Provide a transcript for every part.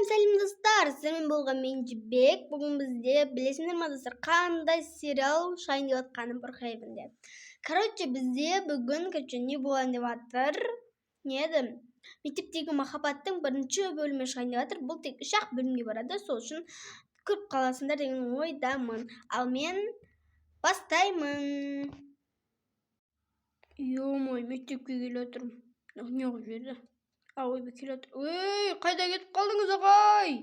Сәлем достар, сіздермен болған мен Жібек. Бүгін бізде білесіңдер ме достар, қандай сериал шайын деп жатқанын бұрқайбында. Короче, бізде бүгін не болайын деп жатыр? Не еді? Мектептегі махаббаттың бірінші бөлімі шайын деп жатыр. Бұл тек 3-ақ бөлімге барады, сол үшін көріп қаласыңдар деген ойдамын. Ал мен бастаймын. Ё-мой, мектепке келе отырмын. Неғып жіберді? Ой, келе жатыр. Ой, қайда кетіп қалдыңыз, ағай?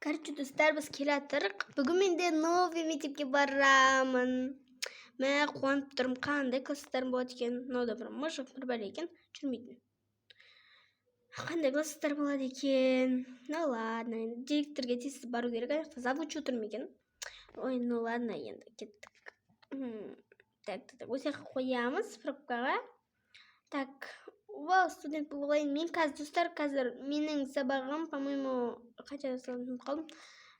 Короче, достар, біз келе жатырық. Бүгін мен де новый мектепке барамын. Мә, қуанып тұрмын, қандай класстарым болады екен. Мынау бір мыжық бір бәле екен, жүрмейтін. Қандай класстар болады екен? Ну ладно, енді директорға тез бару керек, аяқта завуч отыр ма екен? Ой, ну ладно, енді кеттік. Так, осы жаққа қоямыз пробкаға. Так, вау, студент болайын. Мен достар, қазір менің сабағым, по-моему, қайда салынып қалдым.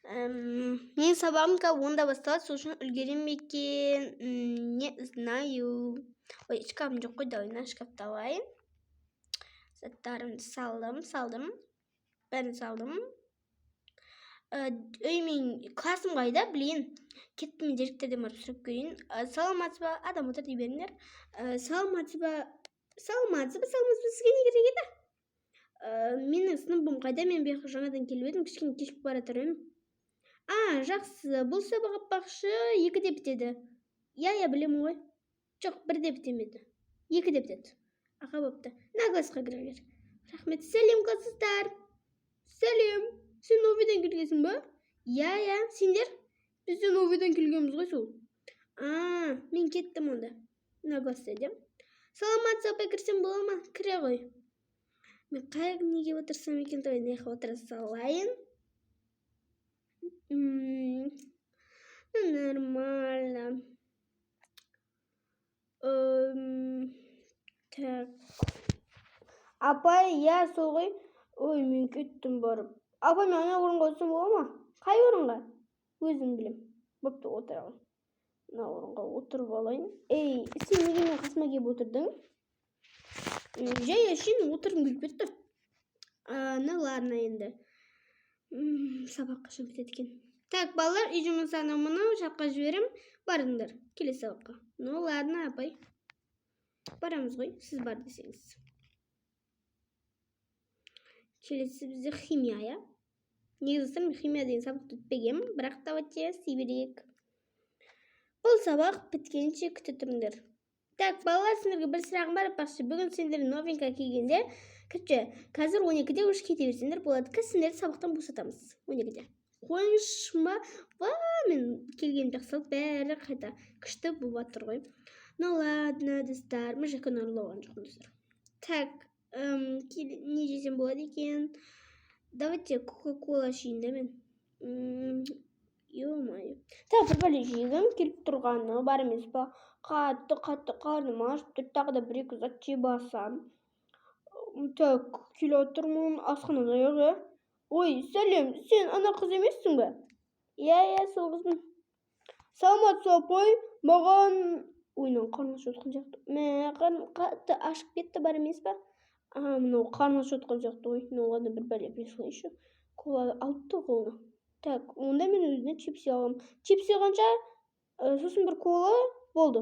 Менің сабағым 10-да басталады, сол үшін үлгерем екен, не знаю. Ой, шкафым жоқ қой, давай шкафты алайын. Заттарымды салдым. Бәрін салдым. Ой, мен классым қайда, білейін. Кеттім, директорден барып сұрап көрейін. Саламатсыз ба? Адам отыр дей беріңдер. Саламатсыз ба, сізге не керек еді? Менің сыныбым қайда, мен бияққа жаңадан келіп едім, кішкене кешіп бара тұрмын. Жақсы, бұл сабақ аппақшы 2-де бітеді. Я білемін ғой. Жоқ, 1-де бітемеді. 2-де бітеді. Аға бопты. На классқа кіріңдер. Рахмет. Сәлем, класстар. Сәлем. Сен новыйдан келгенсің ба? Я, сендер? Біз де новыйдан келгенбіз ғой сол. Мен кеттім онда. На класста едем. Саламатсыз апай, кірсем бола ма? Кіре ғой. Мен қай неге отырсам екен, той неге отыра салайын. Нормально. Так. Апай, я сол ғой. Ой, мен кеттім барып. Апай, мен ана орынға отырсам бола ма? Қай орынға? Өзім білем. Бопты, отыра ғой. Мына орынға отырып алайын. Ей, сен неге мен қасыма келіп отырдың? Жай әшейін отырғым келіп кетті. Ну ладно енді. Сабақ қашан бітеді екен. Так, балалар, үй жұмыстарын мынау жаққа жіберем. Барыңдар, келесі сабаққа. Ну ладно, апай. Барамыз ғой, сіз бар десеңіз. Келесі бізде химия. Негізі мен химия деген сабақты өтпегенмін, бірақ давайте істей берейік. Бұл сабақ біткенше күте тұрыңдар. Так, балалар, сендерге бір сұрағым бар, апақшы. Бүгін сендер новенька келгенде, қазір 12-де өш кете берсендер болады. Сендерді сабақтан босатамыз 12-де. Қойыңызшы ма? Мен келген жақсылық бәрі қайта күшті болып тұр ғой. Ну ладно, достар, мы жақын ұрлаған жоқпын, достар. Так, не жесем болады екен? Давайте кока-кола ішейін де мен. Ё-моё. Так, бір бәле жегім келіп тұрғаны бар емес па? Қатты қарным ашып тұр, тағы да 1-2 зат жеп алсам. Так, келе отырмын, асханада аяғы. Ой, сәлем, сен ана қыз емессің бе? Я, сол қызбын. Саламатсыз апай, маған ойнан қарны ашып жатқан сияқты. Қарным қатты ашып кетті бар емес па? Мынау қарны ашып жатқан сияқты. Ой, ну ладно, бір бәле біле салайыншы. Кола алыпты қолына. Так, онда мен өзіне чипси алам. Чипси қанша? Сосын бір кола болды.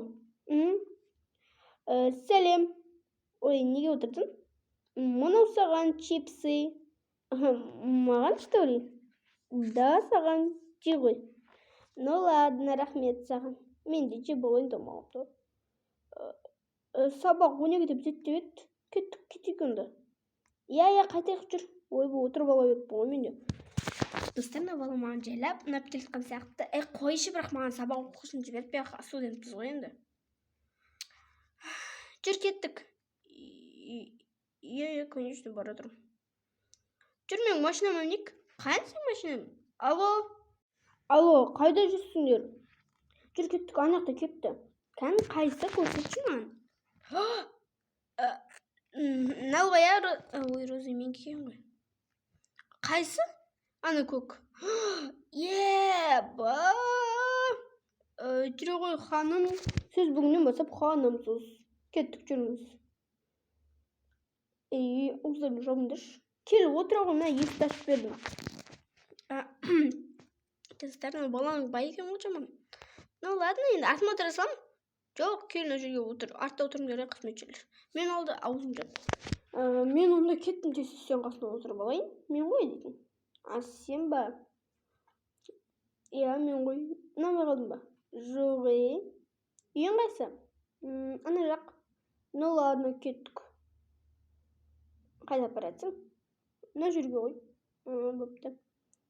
Сәлем. Ой, неге отырдың? Мұнау саған чипси. Маған что ли? Да, саған жей ғой. Ну ладно, рахмет саған. Мен де жеп болайын домалапты. Сабақ 12-де бітеді деп еді. Кетейік онда. Я, қайтайық жүр. Ой, бұл отырып ала кетті ғой менде. Достар, мына маған жайлап, ұнап келтіқан сияқты. Қойшы, бірақ маған сабақ оқушын жіберіп, студентпіз ғой енді. Жүр кеттік. Конечно, бара тұрым. Жүр, мен машинам өмнек. Қайынсың машинам? Алло, қайда жүрсіңдер? Жүр кеттік, анақта кепті. Қайсы көрсетші маған? Налғая, ой, Роза, мен кеем ғой. Қайсы? Ана көк. Жүре ғой, ханым. Сіз бүгіннен басып ханымсыз. Кеттік, жүріңіз. Ұзырын жабындыш. Келіп отыра ғой, мына есікті ашып бердім. Достар, баланың бай екен ғой жаман. Ну ладно, енді осмотр жасалам. Жоқ, келін жерге отыр. Артта отырыңдар, қызметшілер. Мен алды аузым жап. Мен онда кеттім десе, сен қасына отырып алайын. Мен ғой дейтін. А сен ба? Иә, мен ғой. Ұнамай қалдың ба? Жоқ, үйің қайсы? Ана жақ. Ну ладно, кеттік. Қайда апарасың? Мына жерге ғой. Бопты.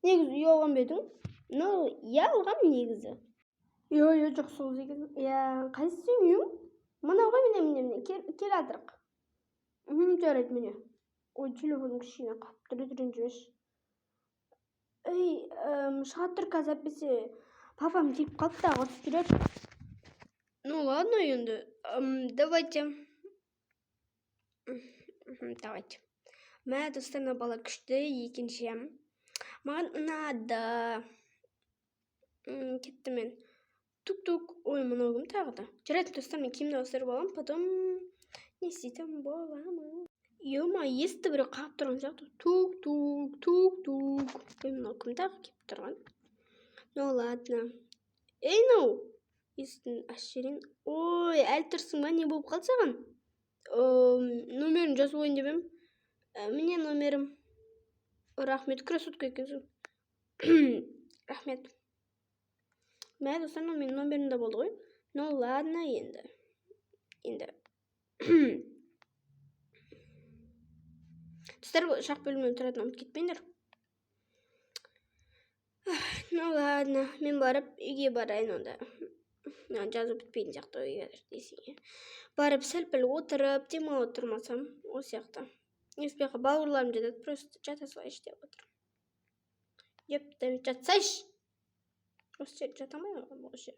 Негізі үй алған ба едің? Ну, иә алғам негізі. Yo, çok sol ekan. Ya, qaysi uying? Mana ғой mene kel atырық. Жарайды міне. Ой, телефоным кішкене қалып тұр, ренжімеш. Ей, шыға тұр қазір әйтпесе папам тиіп қалды да ұрысып жүреді. Ну ладно енді. Давайте. Мә достарына бала күшті, екінші. Маған ұнады. Кетті мен. Тук-тук. Ой, мынау кім тағы да. Жарайды достар, мен киімді ауыстырып аламын, потом не істейтін боламын. Ема, есті біреу қағып тұрған сияқты. Тук-тук, тук-тук. Ой, мынау кім тағы келіп тұрған? Ну ладно. Ей, мынау. Естің ашырын. Ой, әлі тұрсың ба, не болып қалды саған? Номерін жазып ойын деп едім. Міне номерім. Рахмет, красотка екенсің. Рахмет. Мә достар, менің номерімде болды ғой. Ну ладно енді. Достар, шақ бөлімнен тұратын ұмыт кетпеңдер. Ну ладно, мен барып үйге барайын онда. Жазып бітпейін сияқты үйге десең. Барып сәл-пәл отырып, демалып тұрмасам, о сияқты. Еспеқі бауырларым жетеді, просто жата салайшы деп отыр. Епті, жатсайшы. Осы жер жата алмай қалған осы жер.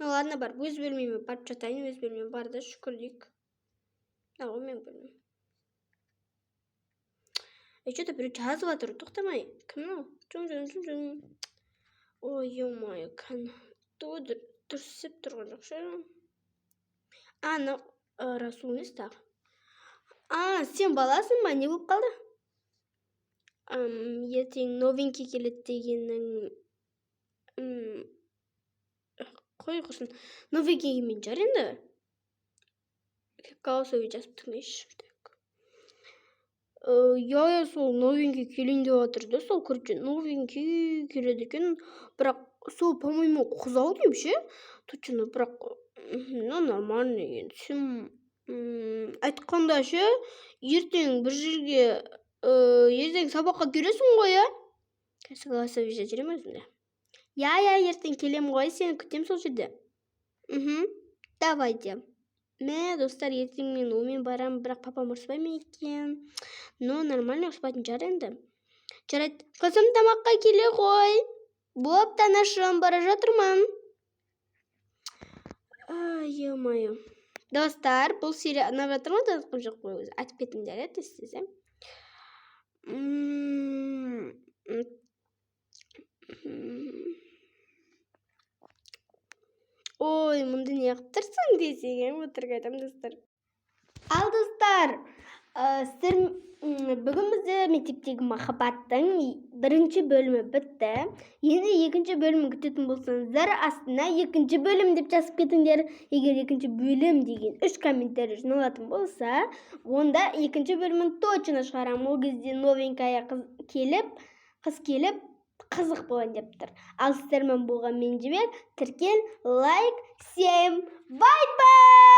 Ну ладно, бар, өз бөлмеме барып жатайын, өз бөлмеме барды, шүкір дейік. Ау, мен бөлмем. Что-то біреу жазып жатыр, тоқтамай. Кім мынау? Жың. Ой, ё-моё, кән. Дұрысып тұрған жоқ ше. Расул емес тағы. Сен баласың ба? Не болып қалды? Ертең новенький келеді дегенің. Қой құрсын. Новенький мен жар енді. Голосовый жазып тыңдайшы. Я сол новенький келейін деп жатырды. Сол көріп новенький келеді екен. Бірақ сол, по-моему, қызау деймін ше. Точно, бірақ нормально енді. Сен айтқанда ше, ертең бір жерге ертең сабаққа келесің ғой, я? Қазір голосовый жазырым өзімде. Я, ертең келем ғой, сені күтем сол жерде. Давайте. Мә, достар, ертең мен омен барам, бірақ папам ұрыспай ма екен? Но нормально ұрыспайтын жар енді. Жарайды, қызым тамаққа келе ғой. Боп, танашым, бара жатырмын. Ё-моё. Достар, бұл серия ұнап жатыр ма? Танысқым жоқ қой өзі. Айтып кетіңдер, істесем. Ой, мұнды не қып тұрсың десеген отырға айтам достар. Ал достар, бүгін бізде мектептегі махаббаттың бірінші бөлімі бітті. Енді екінші бөлімін күтетін болсаңыздар, астына екінші бөлім деп жазып кетіңдер. Егер екінші бөлім деген 3 комментарий жиналатын болса, онда екінші бөлімін точно шығарам. Ол кезде новенькая қыз келіп, қызық болайын деп тұр. Ал сіздермен болған мен Жібек, тіркел, лайк, всем бай-бай!